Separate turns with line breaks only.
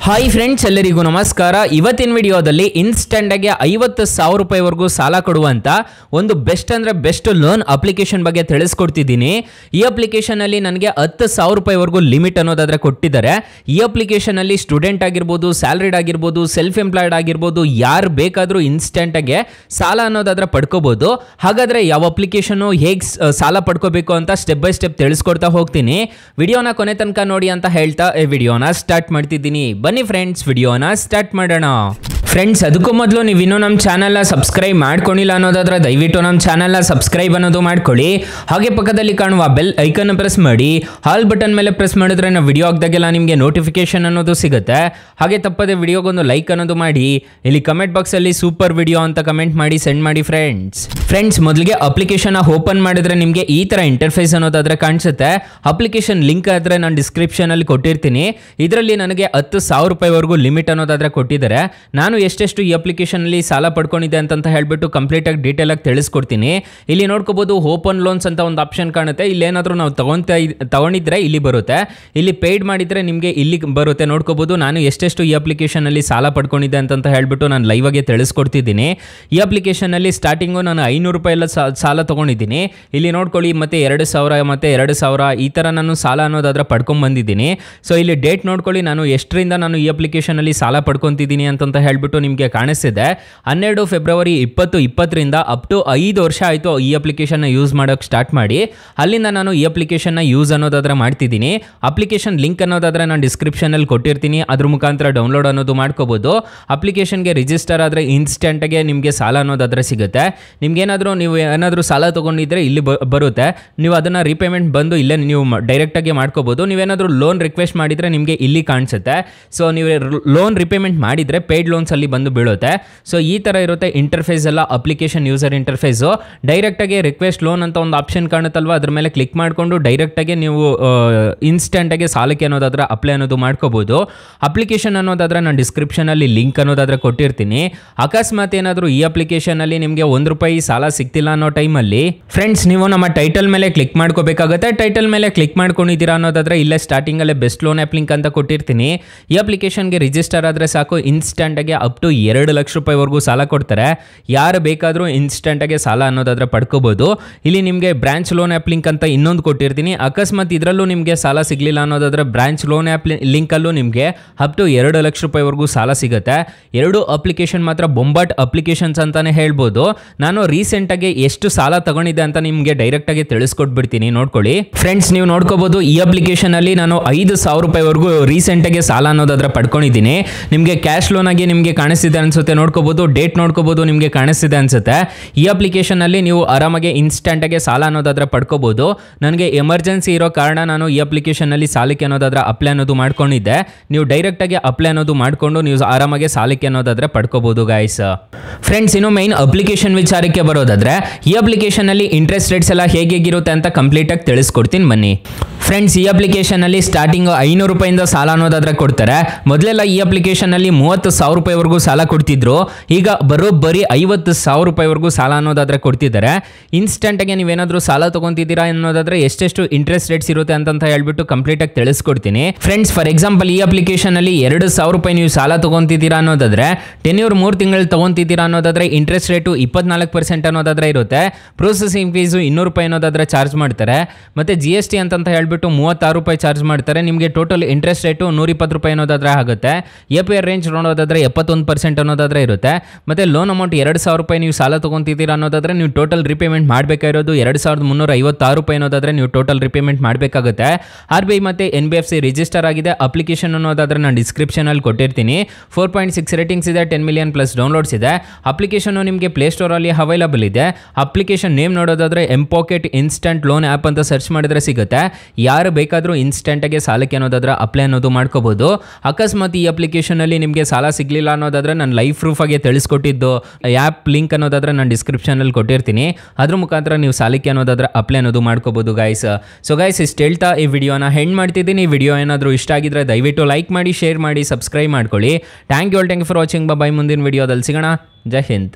Hi friends, ಎಲ್ಲರಿಗೂ ನಮಸ್ಕಾರ. ಇವತ್ತಿನ ವಿಡಿಯೋದಲ್ಲಿ ಇನ್ಸ್ಟೆಂಟಾಗಿ 50,000 ರೂಪಾಯಿವರೆಗೂ ಸಾಲ ಕೊಡುವಂಥ ಒಂದು ಬೆಸ್ಟ್ ಲೋನ್ ಅಪ್ಲಿಕೇಶನ್ ಬಗ್ಗೆ ತಿಳಿಸ್ಕೊಡ್ತಿದ್ದೀನಿ. ಈ ಅಪ್ಲಿಕೇಶನಲ್ಲಿ ನನಗೆ 10,000 ರೂಪಾಯಿವರೆಗೂ ಲಿಮಿಟ್ ಅನ್ನೋದಾದರೆ ಕೊಟ್ಟಿದ್ದಾರೆ. ಈ ಅಪ್ಲಿಕೇಶನಲ್ಲಿ ಸ್ಟೂಡೆಂಟ್ ಆಗಿರ್ಬೋದು, ಸ್ಯಾಲ್ರಿಡ್ ಆಗಿರ್ಬೋದು, ಸೆಲ್ಫ್ ಎಂಪ್ಲಾಯ್ಡ್ ಆಗಿರ್ಬೋದು, ಯಾರು ಬೇಕಾದರೂ ಇನ್ಸ್ಟೆಂಟಾಗಿ ಸಾಲ ಅನ್ನೋದಾದರೆ ಪಡ್ಕೋಬೋದು. ಹಾಗಾದರೆ ಯಾವ ಅಪ್ಲಿಕೇಶನು ಹೇಗೆ ಸಾಲ ಪಡ್ಕೋಬೇಕು ಅಂತ ಸ್ಟೆಪ್ ಬೈ ಸ್ಟೆಪ್ ತಿಳಿಸ್ಕೊಡ್ತಾ ಹೋಗ್ತೀನಿ. ವಿಡಿಯೋನ ಕೊನೆ ತನಕ ನೋಡಿ ಅಂತ ಹೇಳ್ತಾ ಈ ವಿಡಿಯೋನ ಸ್ಟಾರ್ಟ್ ಮಾಡ್ತಿದ್ದೀನಿ. ಬನ್ನಿ ಫ್ರೆಂಡ್ಸ್, ವಿಡಿಯೋನ ಸ್ಟಾರ್ಟ್ ಮಾಡೋಣ. ಫ್ರೆಂಡ್ಸ್, ಅದಕ್ಕೂ ಮೊದಲು ನೀವು ಇನ್ನೂ ನಮ್ಮ ಚಾನಲ್ನ ಸಬ್ಸ್ಕ್ರೈಬ್ ಮಾಡ್ಕೊಂಡಿಲ್ಲ ಅನ್ನೋದಾದ್ರೆ ದಯವಿಟ್ಟು ನಮ್ಮ ಚಾನಲ್ನ ಸಬ್ಸ್ಕ್ರೈಬ್ ಅನ್ನೋದು ಮಾಡ್ಕೊಳ್ಳಿ. ಹಾಗೆ ಪಕ್ಕದಲ್ಲಿ ಕಾಣುವ ಬೆಲ್ ಐಕನ್ ಪ್ರೆಸ್ ಮಾಡಿ, ಹಾಲ್ ಬಟನ್ ಮೇಲೆ ಪ್ರೆಸ್ ಮಾಡಿದ್ರೆ ನಾವು ವಿಡಿಯೋ ಹಾಕಿದಾಗೆಲ್ಲ ನಿಮಗೆ ನೋಟಿಫಿಕೇಶನ್ ಅನ್ನೋದು ಸಿಗುತ್ತೆ. ಹಾಗೆ ತಪ್ಪದೆ ವಿಡಿಯೋಗೊಂದು ಲೈಕ್ ಅನ್ನೋದು ಮಾಡಿ. ಇಲ್ಲಿ ಕಮೆಂಟ್ ಬಾಕ್ಸಲ್ಲಿ ಸೂಪರ್ ವಿಡಿಯೋ ಅಂತ ಕಮೆಂಟ್ ಮಾಡಿ ಸೆಂಡ್ ಮಾಡಿ ಫ್ರೆಂಡ್ಸ್. ಮೊದಲಿಗೆ ಅಪ್ಲಿಕೇಶನ್ ಓಪನ್ ಮಾಡಿದ್ರೆ ನಿಮಗೆ ಈ ಥರ ಇಂಟರ್ಫೇಸ್ ಅನ್ನೋದಾದ್ರೆ ಕಾಣಿಸುತ್ತೆ. ಅಪ್ಲಿಕೇಶನ್ ಲಿಂಕ್ ಆದರೆ ನಾನು ಡಿಸ್ಕ್ರಿಪ್ಷನಲ್ಲಿ ಕೊಟ್ಟಿರ್ತೀನಿ. ಇದರಲ್ಲಿ ನನಗೆ 10,000 ರೂಪಾಯಿವರೆಗೂ ಲಿಮಿಟ್ ಅನ್ನೋದಾದ್ರೆ ಕೊಟ್ಟಿದ್ದಾರೆ. ನಾನು ಎಷ್ಟೆಷ್ಟು ಈ ಅಪ್ಲಿಕೇಶನಲ್ಲಿ ಸಾಲ ಪಡ್ಕೊಂಡಿದ್ದೆ ಅಂತ ಹೇಳ್ಬಿಟ್ಟು ಕಂಪ್ಲೀಟಾಗಿ ಡೀಟೇಲಾಗಿ ತಿಳಿಸ್ಕೊಡ್ತೀನಿ. ಇಲ್ಲಿ ನೋಡ್ಕೋಬೋದು, ಓಪನ್ ಲೋನ್ಸ್ ಅಂತ ಒಂದು ಆಪ್ಷನ್ ಕಾಣುತ್ತೆ. ಇಲ್ಲೇನಾದರೂ ನಾವು ತಗೊಂಡಿದ್ರೆ ಇಲ್ಲಿ ಬರುತ್ತೆ, ಇಲ್ಲಿ ಪೇಯ್ಡ್ ಮಾಡಿದರೆ ನಿಮಗೆ ಇಲ್ಲಿ ಬರುತ್ತೆ. ನೋಡ್ಕೋಬೋದು ನಾನು ಎಷ್ಟೆಷ್ಟು ಈ ಅಪ್ಲಿಕೇಶನಲ್ಲಿ ಸಾಲ ಪಡ್ಕೊಂಡಿದ್ದೆ ಅಂತ ಹೇಳ್ಬಿಟ್ಟು ನಾನು ಲೈವ್ ಆಗಿ ತಿಳಿಸ್ಕೊಡ್ತಿದ್ದೀನಿ. ಈ ಅಪ್ಲಿಕೇಶನಲ್ಲಿ ಸ್ಟಾರ್ಟಿಂಗು ನಾನು 500 ರೂಪಾಯಿ ಎಲ್ಲ ಸಾಲ ತೊಗೊಂಡಿದ್ದೀನಿ. ಇಲ್ಲಿ ನೋಡ್ಕೊಳ್ಳಿ, ಮತ್ತೆ 2,000 ಮತ್ತು 2,000 ಈ ಥರ ನಾನು ಸಾಲ ಅನ್ನೋದಾದ್ರೆ ಪಡ್ಕೊಂಡ್ಬಂದಿದ್ದೀನಿ. ಸೊ ಇಲ್ಲಿ ಡೇಟ್ ನೋಡ್ಕೊಳ್ಳಿ, ನಾನು ಎಷ್ಟರಿಂದ ನಾನು ಈ ಅಪ್ಲಿಕೇಶನಲ್ಲಿ ಸಾಲ ಪಡ್ಕೊತಿದ್ದೀನಿ ಅಂತ ಹೇಳ್ಬಿಟ್ಟು ನಿಮಗೆ ಕಾಣಿಸ್ತಿದೆ. 12 ಫೆಬ್ರವರಿ 2020ರಿಂದ ಅಪ್ ಟು 5 ವರ್ಷ ಆಯಿತು ಈ ಅಪ್ಲಿಕೇಶನ್ನ ಯೂಸ್ ಮಾಡೋಕ್ಕೆ ಸ್ಟಾರ್ಟ್ ಮಾಡಿ. ಅಲ್ಲಿಂದ ನಾನು ಈ ಅಪ್ಲಿಕೇಶನ್ನ ಯೂಸ್ ಅನ್ನೋದಾದ್ರೆ ಮಾಡ್ತಿದ್ದೀನಿ. ಅಪ್ಲಿಕೇಶನ್ ಲಿಂಕ್ ಅನ್ನೋದಾದ್ರೆ ನಾನು ಡಿಸ್ಕ್ರಿಪ್ಷನಲ್ಲಿ ಕೊಟ್ಟಿರ್ತೀನಿ, ಅದ್ರ ಮುಖಾಂತರ ಡೌನ್ಲೋಡ್ ಅನ್ನೋದು ಮಾಡ್ಕೋಬೋದು. ಅಪ್ಲಿಕೇಶನ್ಗೆ ರಿಜಿಸ್ಟರ್ ಆದರೆ ಇನ್ಸ್ಟೆಂಟಾಗೆ ನಿಮಗೆ ಸಾಲ ಅನ್ನೋದಾದ್ರೆ ಸಿಗುತ್ತೆ. ನೀವು ಏನಾದರೂ ಸಾಲ ತೊಗೊಂಡಿದ್ರೆ ಇಲ್ಲಿ ಬರುತ್ತೆ, ನೀವು ಅದನ್ನು ರೀಪೇಮೆಂಟ್ ಬಂದು ಇಲ್ಲೇ ನೀವು ಡೈರೆಕ್ಟಾಗಿ ಮಾಡ್ಕೋಬೋದು. ನೀವೇನಾದರೂ ಲೋನ್ ರಿಕ್ವೆಸ್ಟ್ ಮಾಡಿದರೆ ನಿಮಗೆ ಇಲ್ಲಿ ಕಾಣಿಸುತ್ತೆ. ಸೊ ನೀವು ಲೋನ್ ರಿಪೇಮೆಂಟ್ ಮಾಡಿದರೆ ಪೇಯ್ಡ್ ಲೋನ್ಸ್ ಅಲ್ಲಿ ಬಂದು ಬೀಳುತ್ತೆ. ಸೊ ಈ ಥರ ಇರುತ್ತೆ ಇಂಟರ್ಫೇಸ್ ಎಲ್ಲ ಅಪ್ಲಿಕೇಶನ್ ಯೂಸರ್ ಇಂಟರ್ಫೇಸು. ಡೈರೆಕ್ಟಾಗಿ ರಿಕ್ವೆಸ್ಟ್ ಲೋನ್ ಅಂತ ಒಂದು ಆಪ್ಷನ್ ಕಾಣುತ್ತಲ್ವ, ಅದ್ರ ಮೇಲೆ ಕ್ಲಿಕ್ ಮಾಡಿಕೊಂಡು ಡೈರೆಕ್ಟಾಗಿ ನೀವು ಇನ್ಸ್ಟೆಂಟಾಗಿ ಸಾಲಕ್ಕೆ ಅನ್ನೋದಾದ್ರೆ ಅಪ್ಲೈ ಅನ್ನೋದು ಮಾಡ್ಕೋಬೋದು. ಅಪ್ಲಿಕೇಶನ್ ಅನ್ನೋದಾದ್ರೆ ನಾನು ಡಿಸ್ಕ್ರಿಪ್ಷನಲ್ಲಿ ಲಿಂಕ್ ಅನ್ನೋದಾದ್ರೆ ಕೊಟ್ಟಿರ್ತೀನಿ. ಅಕಸ್ಮಾತ್ ಏನಾದರೂ ಈ ಅಪ್ಲಿಕೇಶನಲ್ಲಿ ನಿಮಗೆ ₹1 ಸಾಲ ಸಿಗ್ತಿಲ್ಲ ಅನ್ನೋ ಟೈಮಲ್ಲಿ ಫ್ರೆಂಡ್ಸ್, ನೀವು ನಮ್ಮ ಟೈಟಲ್ ಮೇಲೆ ಕ್ಲಿಕ್ ಮಾಡ್ಕೋಬೇಕಾಗುತ್ತೆ. ಟೈಟಲ್ ಮೇಲೆ ಕ್ಲಿಕ್ ಮಾಡ್ಕೊಂಡಿದ್ದೀರಾ ಅನ್ನೋದಾದ್ರೆ ಇಲ್ಲೇ ಸ್ಟಾರ್ಟಿಂಗಲ್ಲೇ ಬೆಸ್ಟ್ ಲೋನ್ ಆ್ಯಪ್ ಲಿಂಕ್ ಅಂತ ಕೊಟ್ಟಿರ್ತೀನಿ. ಈ ಅಪ್ಲಿಕೇಶನ್ಗೆ ರಿಜಿಸ್ಟರ್ ಆದರೆ ಸಾಕು, ಇನ್ಸ್ಟೆಂಟಾಗಿ ಅಪ್ ಟು 2 ಲಕ್ಷ ರೂಪಾಯಿವರೆಗೂ ಸಾಲ ಕೊಡ್ತಾರೆ. ಯಾರು ಬೇಕಾದರೂ ಇನ್ಸ್ಟೆಂಟಾಗಿ ಸಾಲ ಅನ್ನೋದಾದ್ರೆ ಪಡ್ಕೋಬೋದು. ಇಲ್ಲಿ ನಿಮಗೆ ಬ್ರಾಂಚ್ ಲೋನ್ ಆ್ಯಪ್ ಲಿಂಕ್ ಅಂತ ಇನ್ನೊಂದು ಕೊಟ್ಟಿರ್ತೀನಿ. ಅಕಸ್ಮಾತ್ ಇದರಲ್ಲೂ ನಿಮಗೆ ಸಾಲ ಸಿಗಲಿಲ್ಲ ಅನ್ನೋದಾದ್ರೆ ಬ್ರಾಂಚ್ ಲೋನ್ ಆ್ಯಪ್ ಲಿಂಕಲ್ಲೂ ನಿಮಗೆ ಅಪ್ ಟು 2 ಲಕ್ಷ ರೂಪಾಯಿವರೆಗೂ ಸಾಲ ಸಿಗುತ್ತೆ. 2 ಅಪ್ಲಿಕೇಶನ್ ಮಾತ್ರ ಬೊಂಬಾಟ್ ಅಪ್ಲಿಕೇಶನ್ಸ್ ಅಂತಾನೆ ಹೇಳ್ಬೋದು. ನಾನು ರೀಸೆಂಟಾಗಿ ಎಷ್ಟು ಸಾಲ ತಗೊಂಡಿದ್ದೆ ಅಂತ ನಿಮಗೆ ಡೈರೆಕ್ಟಾಗಿ ತಿಳಿಸ್ಕೊಟ್ಬಿಡ್ತೀನಿ, ನೋಡ್ಕೊಳ್ಳಿ. ಫ್ರೆಂಡ್ಸ್, ನೀವು ನೋಡ್ಕೋಬೋದು, ಈ ಅಪ್ಲಿಕೇಶನಲ್ಲಿ ನಾನು 5,000 ರೂಪಾಯಿವರೆಗೂ ರೀಸೆಂಟಾಗಿ ಸಾಲ ಅನ್ನೋದಾದ್ರೆ ಪಡ್ಕೊಂಡಿದ್ದೀನಿ. ನಿಮಗೆ ಕ್ಯಾಶ್ ಲೋನ್ ಆಗಿ ನಿಮಗೆ ಕಾಣಿಸ್ತಿದೆ ಅನ್ಸುತ್ತೆ, ನೋಡ್ಕೋಬೋದು. ಡೇಟ್ ನೋಡ್ಕೋಬೋದು, ನಿಮಗೆ ಕಾಣಿಸ್ತಿದೆ ಅನ್ಸುತ್ತೆ. ಈ ಅಪ್ಲಿಕೇಶನಲ್ಲಿ ನೀವು ಆರಾಮಾಗಿ ಇನ್ಸ್ಟೆಂಟಾಗಿ ಸಾಲ ಅನ್ನೋದಾದ್ರೆ ಪಡ್ಕೋಬೋದು. ನನಗೆ ಎಮರ್ಜೆನ್ಸಿ ಇರೋ ಕಾರಣ ನಾನು ಈ ಅಪ್ಲಿಕೇಶನಲ್ಲಿ ಸಾಲಕ್ಕೆ ಅನ್ನೋದಾದ್ರೆ ಅಪ್ಲೈ ಅನ್ನೋದು ಮಾಡ್ಕೊಂಡಿದ್ದೆ. ನೀವು ಡೈರೆಕ್ಟಾಗಿ ಅಪ್ಲೈ ಅನ್ನೋದು ಮಾಡಿಕೊಂಡು ನೀವು ಆರಾಮಾಗಿ ಸಾಲಕ್ಕೆ ಅನ್ನೋದಾದ್ರೆ ಪಡ್ಕೋಬೋದು ಗೈಸ್. ಫ್ರೆಂಡ್ಸ್, ಇನ್ನು ಮೈನ್ ಅಪ್ಲಿಕೇಶನ್ ವಿಚಾರಕ್ಕೆ ಬರೋದಾದ್ರೆ ಈ ಅಪ್ಲಿಕೇಶನಲ್ಲಿ ಇಂಟ್ರೆಸ್ಟ್ ರೇಟ್ಸ್ ಎಲ್ಲ ಹೇಗಿರುತ್ತೆ ಅಂತ ಕಂಪ್ಲೀಟಾಗಿ ತಿಳಿಸ್ಕೊಡ್ತೀನಿ ಬನ್ನಿ. ಫ್ರೆಂಡ್ಸ್, ಈ ಅಪ್ಲಿಕೇಶನಲ್ಲಿ ಸ್ಟಾರ್ಟಿಂಗ್ 500 ರೂಪಾಯಿಂದ ಸಾಲ ಅನ್ನೋದಾದ್ರೆ ಕೊಡ್ತಾರೆ. ಮೊದಲೆಲ್ಲ ಈ ಅಪ್ಲಿಕೇಶನಲ್ಲಿ 30,000 ರೂಪಾಯಿವರೆಗೂ ಸಾಲ ಕೊಡ್ತಿದ್ರು. ಈಗ ಬರೀ 50,000 ರೂಪಾಯಿವರೆಗೂ ಸಾಲ ಅನ್ನೋದಾದ್ರೆ ಕೊಡ್ತಿದ್ದಾರೆ. ಇನ್ಸ್ಟೆಂಟಾಗಿ ನೀವೇನಾದರೂ ಸಾಲ ತೊಗೊತಿದ್ದೀರಾ ಅನ್ನೋದಾದ್ರೆ ಎಷ್ಟೆಷ್ಟು ಇಂಟ್ರೆಸ್ಟ್ ರೇಟ್ಸ್ ಇರುತ್ತೆ ಅಂತ ಹೇಳ್ಬಿಟ್ಟು ಕಂಪ್ಲೀಟಾಗಿ ತಿಳಿಸ್ಕೊಡ್ತೀನಿ. ಫ್ರೆಂಡ್ಸ್, ಫಾರ್ ಎಕ್ಸಾಂಪಲ್ ಈ ಅಪ್ಲಿಕೇಶನಲ್ಲಿ 2,000 ರೂಪಾಯಿ ನೀವು ಸಾಲ ತೊಗೊತಿದ್ದೀರಾ ಅನ್ನೋದಾದ್ರೆ ಟೆನ್ಯೂರ್ 3 ತಿಂಗಳು ತೊಗೊತಿದ್ದೀರಾ ಅನ್ನೋದಾದ್ರೆ ಇಂಟ್ರೆಸ್ಟ್ ರೇಟು 24% ಅನ್ನೋದಾದ್ರೆ ಇರುತ್ತೆ. ಪ್ರೊಸೆಸಿಂಗ್ ಫೀಸು ₹200 ಅನ್ನೋದಾದ್ರೆ ಚಾರ್ಜ್ ಮಾಡ್ತಾರೆ. ಮತ್ತು GST ಅಂತ ಹೇಳ್ಬಿಟ್ಟು ₹36 ಚಾರ್ಜ್ ಮಾಡ್ತಾರೆ. ನಿಮಗೆ ಟೋಟಲ್ ಇಂಟ್ರೆಸ್ಟ್ ರೇಟು ₹120 ಅನ್ನೋದಾದ್ರೆ ಆಗುತ್ತೆ. APR ರೇಂಜ್ ನೋಡೋದಾದ್ರೆ 71% ಅನ್ನೋದಾದ್ರೆ ಇರುತ್ತೆ. ಮತ್ತು ಲೋನ್ ಅಮೌಂಟ್ ₹2,000 ನೀವು ಸಾಲ ತೊಗೊತಿದ್ದೀರಾ ಅನ್ನೋದಾದ್ರೆ ನೀವು ಟೋಟಲ್ ರಿಪೇಮೆಂಟ್ ಮಾಡಬೇಕಾಗಿರೋದು ₹2,356 ಅನ್ನೋದಾದ್ರೆ ನೀವು ಟೋಟಲ್ ರಿಪೇಮೆಂಟ್ ಮಾಡಬೇಕಾಗುತ್ತೆ. RBI ಮತ್ತು NBFC ರಿಜಿಸ್ಟರ್ ಆಗಿದೆ. ಅಪ್ಲಿಕೇಶನ್ ಅನ್ನೋದಾದ್ರೆ ನಾನು ಡಿಸ್ಕ್ರಿಪ್ಷನಲ್ಲಿ ಕೊಟ್ಟಿರ್ತೀನಿ. 4.6 ರೇಟಿಂಗ್ಸ್ ಇದೆ, 10 ಮಿಲಿಯನ್ ಪ್ಲಸ್ ಡೌನ್ಲೋಡ್ಸ್ ಇದೆ. ಅಪ್ಲಿಕೇಶನ್ ನಿಮಗೆ ಪ್ಲೇಸ್ಟೋರಲ್ಲಿ ಅವೈಲಬಲ್ ಇದೆ. ಅಪ್ಲಿಕೇಶನ್ ನೇಮ್ ನೋಡೋದಾದ್ರೆ ಎಂಪಾಕೆಟ್ ಇನ್ಸ್ಟೆಂಟ್ ಲೋನ್ ಆ್ಯಪ್ ಅಂತ ಸರ್ಚ್ ಮಾಡಿದ್ರೆ ಸಿಗುತ್ತೆ. ಯಾರು ಬೇಕಾದರೂ ಇನ್ಸ್ಟೆಂಟಾಗಿ ಸಾಲಕ್ಕೆ ಅನ್ನೋದಾದ್ರೆ ಅಪ್ಲೈ ಅನ್ನೋದು ಮಾಡ್ಕೋಬೋದು. ಅಕಸ್ಮಾತ್ ಈ ಅಪ್ಲಿಕೇಶನಲ್ಲಿ ನಿಮಗೆ ಸಾಲ ಸಿಗಲಿಲ್ಲ ಅನ್ನೋದಾದ್ರೆ ನಾನು ಲೈವ್ ಪ್ರೂಫ್ ಆಗಿ ತಿಳಿಸ್ಕೊಟ್ಟಿದ್ದು ಆ್ಯಪ್ ಲಿಂಕ್ ಅನ್ನೋದಾದ್ರೆ ನಾನು ಡಿಸ್ಕ್ರಿಪ್ಷನಲ್ಲಿ ಕೊಟ್ಟಿರ್ತೀನಿ. ಅದ್ರ ಮುಖಾಂತರ ನೀವು ಸಾಲಕ್ಕೆ ಅನ್ನೋದಾದ್ರೆ ಅಪ್ಲೈ ಅನ್ನೋದು ಮಾಡ್ಕೋಬೋದು ಗೈಸ್. ಸೊ ಗೈಸ್, ಇಷ್ಟು ಹೇಳ್ತಾ ಈ ವಿಡಿಯೋನ ಹೆಂಡ್ ಮಾಡ್ತಿದ್ದೀನಿ. ಈ ವಿಡಿಯೋ ಏನಾದರೂ ಇಷ್ಟ ಆಗಿದ್ರೆ ದಯವಿಟ್ಟು ಲೈಕ್ ಮಾಡಿ, ಶೇರ್ ಮಾಡಿ, ಸಬ್ಸ್ಕ್ರೈಬ್ ಮಾಡ್ಕೊಳ್ಳಿ. Thank you for watching. Bye. ಮುಂದಿನ ವಿಡಿಯೋದಲ್ಲಿ ಸಿಗೋಣ. ಜೈ ಹಿಂದ್.